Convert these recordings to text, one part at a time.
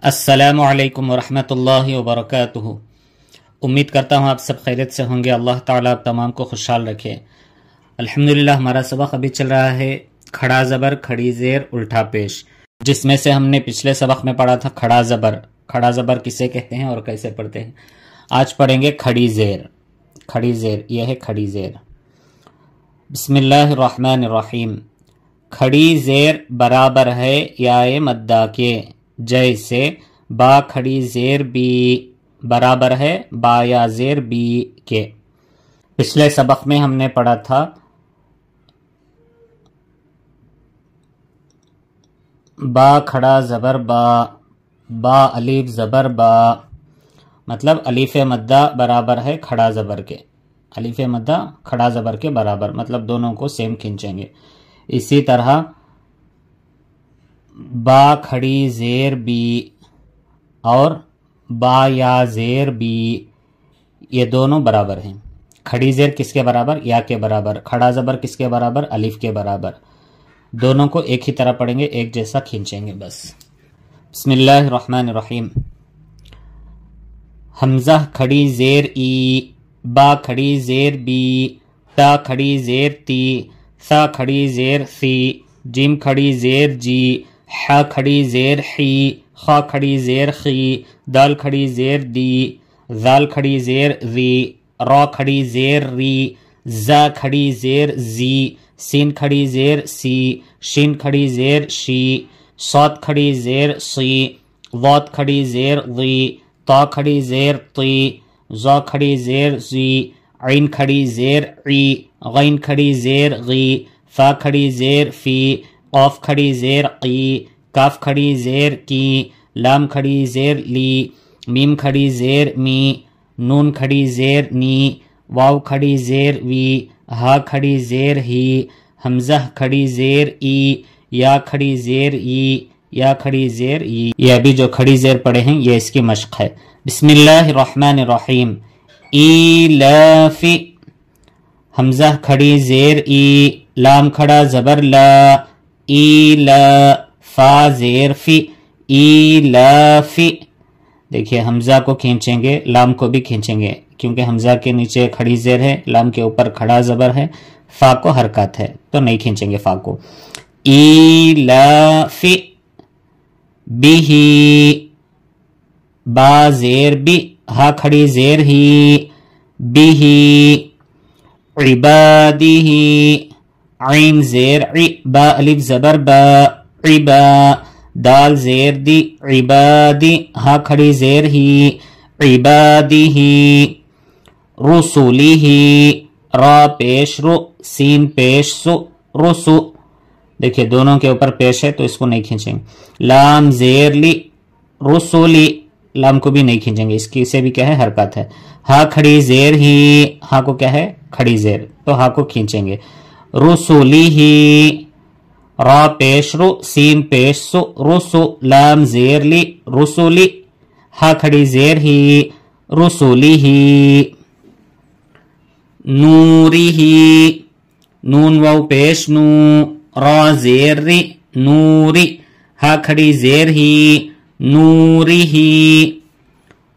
अस्सलामु अलैकुम वरहमतुल्लाहि वबरकातुहू। उम्मीद करता हूँ आप सब खैरियत से होंगे। अल्लाह ताला आप तमाम को खुशहाल रखे। अल्हम्दुलिल्लाह हमारा सबक अभी चल रहा है खड़ा ज़बर खड़ी ज़ेर उल्टा पेश, जिसमें से हमने पिछले सबक में पढ़ा था खड़ा ज़बर। खड़ा ज़बर किसे कहते हैं और कैसे पढ़ते हैं। आज पढ़ेंगे खड़ी ज़ेर। खड़ी ज़ेर यह है खड़ी ज़ेर। बिस्मिल्लाहिर्रहमानिर्रहीम। खड़ी ज़ेर बराबर है याए मद्दा के, जैसे बा खड़ी ज़ेर बी बराबर है बा या ज़ेर बी के। पिछले सबक में हमने पढ़ा था बा खड़ा ज़बर बा, बा अलीफ ज़बर बा, मतलब अलीफ मद्दा बराबर है खड़ा ज़बर के। अलीफ मद्दा खड़ा ज़बर के बराबर, मतलब दोनों को सेम खींचेंगे। इसी तरह बा खड़ी ज़ेर बी और बा या ज़ेर बी, ये दोनों बराबर हैं। खड़ी ज़ेर किसके बराबर? या के बराबर। खड़ा ज़बर किसके बराबर? अलिफ के बराबर। दोनों को एक ही तरह पढ़ेंगे, एक जैसा खींचेंगे बस। बिस्मिल्लाहिर्रहमानिर्रहीम। हमज़ा खड़ी ज़ेर ई, बा खड़ी ज़ेर बी, ता खड़ी ज़ेर ती, सा खड़ी ज़ेर सी, जिम खड़ी ज़ेर जी, हा खड़ी ज़ेर ही, खा खड़ी ज़ेर खी, दाल खड़ी ज़ेर दी, जाल खड़ी ज़ेर ज़ी, रा खड़ी ज़ेर री, जा खड़ी ज़ेर जी, सीन खड़ी ज़ेर सी, शिन खड़ी ज़ेर शी, सौत खड़ी ज़ेर सी, वात खड़ी ज़ेर ज़ी, ता खड़ी ज़ेर ती, जा खड़ी ज़ेर जी, ऐन खड़ी ज़ेर ई, गैन खड़ी ज़ेर गी, फा खड़ी ज़ेर फी, क़ाफ खड़ी ज़ेर की, काफ खड़ी ज़ेर की, लाम खड़ी ज़ेर ली, मीम खड़ी ज़ेर मी, नून खड़ी ज़ेर नी, वाव खड़ी ज़ेर वी, हा खड़ी ज़ेर ही, हमज़ा खड़ी ज़ेर ई, या खड़ी ज़ेर ई, या खड़ी ज़ेर ई। ये अभी जो खड़ी ज़ेर पढ़े हैं ये इसकी मश्क है। बिस्मिल्लाहिर्रहमानिर्रहीम। ईलाफी। हमज़ा खड़ी ज़ेर ई, लाम खड़ा ज़बर ला, ईला, फा ज़ेर फी, ईलाफी। देखिए हमज़ा को खींचेंगे, लाम को भी खींचेंगे, क्योंकि हमज़ा के नीचे खड़ी ज़ेर है, लाम के ऊपर खड़ा ज़बर है, फा को हरकत है तो नहीं खींचेंगे फा को। ईलाफी बिही, बा ज़ेर बी, हा खड़ी ज़ेर ही, बिही, इबादिही, ऐन ज़ेर ई, बा अलिफ ज़बर बा, इबा, दाल ज़ेर दी, इबादी, हा खड़ी ज़ेर ही, इबादिही, रुसुलिही, रा पेश रु, सीन पेश सु, रुसु। देखिए दोनों के ऊपर पेश है तो इसको नहीं खींचेंगे। लाम ज़ेर ली, रुसुली, लाम को भी नहीं खींचेंगे, इसकी से भी क्या है हरकत है। हा खड़ी ज़ेर ही, हा को क्या है खड़ी ज़ेर, तो हा को खींचेंगे। रुसुली ही, रा पेश रु, सीन पेश सु, रुसु, लाम ज़ेर ली, रुसुली, हा खड़ी ज़ेर ही, रुसुली ही। नूरी ही, नून वाव पेश नू, रा ज़ेर री, नूरी, हा खड़ी ज़ेर ही, नूरी ही।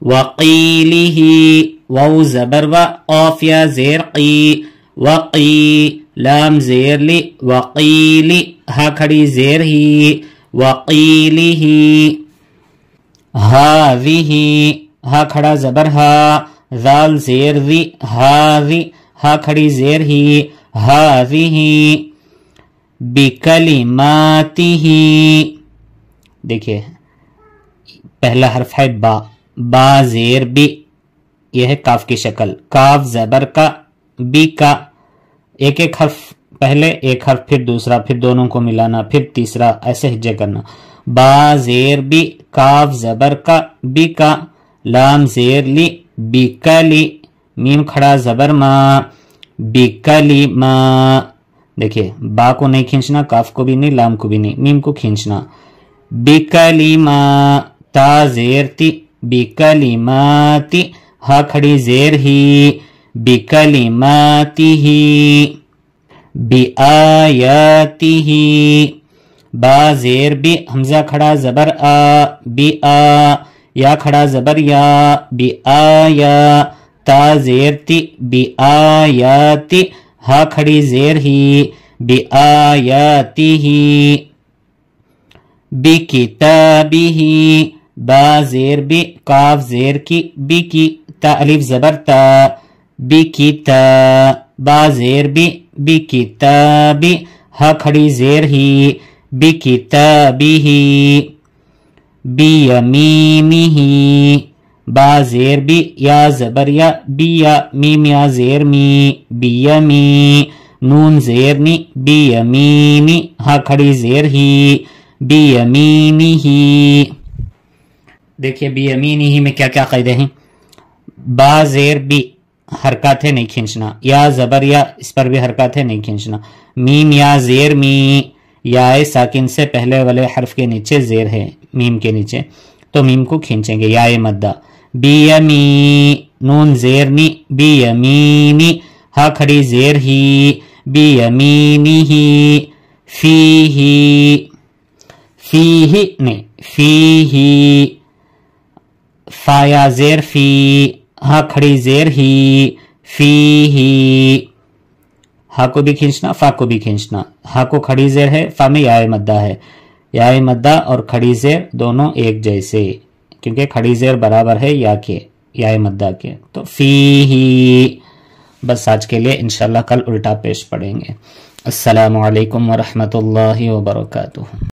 वक़ीली ही, वाव ज़बर व, क़ाफ या ज़ेर की, वक़ी, लाम ज़ेर ली, वक़ीली, हा खड़ी ज़ेर ही, वक़ीली ही। हाज़िही, हा खड़ा ज़बर हा, ज़ाल ज़ेर ज़ी, हाज़ी, हा खड़ी ज़ेर ही, हाज़िही। बिकलिमातिही। देखिए पहला हर्फ है बा, बा ज़ेर बी, यह है काफ की शक्ल, काफ ज़बर का, बी का, एक एक हर्फ पहले, एक हर्फ फिर दूसरा, फिर दोनों को मिलाना, फिर तीसरा, ऐसे हिज्जे करना। बा ज़ेर बी, काफ ज़बर का, बी का, लाम ज़ेर ली, बिकली, मीम खड़ा ज़बर मा, बिकली मा। देखिए बा को नहीं खींचना, काफ को भी नहीं, लाम को भी नहीं, मीम को खींचना। बिकलिमा, ता ज़ेर ती, बिकलिमाती, हा खड़ी ज़ेर ही, बिकलिमाती ही। बिआयातिही, با زیر بی حمزہ کھڑا زبر آ بی آ یا کھڑا زبر یا بی آیا تا زیر تی بی آیاتی ہا کھڑی زیر ہی بی آیاتی ہی بی کتابی ہی با زیر بی قاف زیر کی بی کی تا الف زبر تا بی کتا با زیر بی کتابی ہا کھڑی زیر ہی بی کتابی ہی بی یمینی ہی با زیر بی یا زبر یا بی یا میم یا زیر می بی یمی نون زیر نی بی یمینی ہا کھڑی زیر ہی بی یمینی ہی. دیکھیے بی یمینی ہی میں کیا کیا قاعدے ہیں. با زیر بی حرکات ہے نہیں کھینچنا، یا زبر یا اس پر بھی حرکات ہے نہیں کھینچنا. میم یا زیر می یا ساکن سے پہلے والے حرف کے نیچے زیر ہے میم کے نیچے تو میم کو کھینچیں گے یا مدہ. بی یمی نون زیر نی بی یمینی ہا کھڑی زیر ہی بی یمینی ہی فی ہی نے فی ہی فا یا زیر فی ہا کھڑی زیر ہی فی ہی ہا کو بھی کھینچنا فا کو بھی کھینچنا. ہا کو کھڑی زیر ہے فا میں یا مدہ ہے، یا مدہ اور کھڑی زیر دونوں ایک جیسے کیونکہ کھڑی زیر برابر ہے یا کے یا مدہ کے. تو فی ہی. بس آج کے لیے انشاءاللہ کل الٹا پیش پڑھیں گے. السلام علیکم ورحمۃ اللہ وبرکاتہ.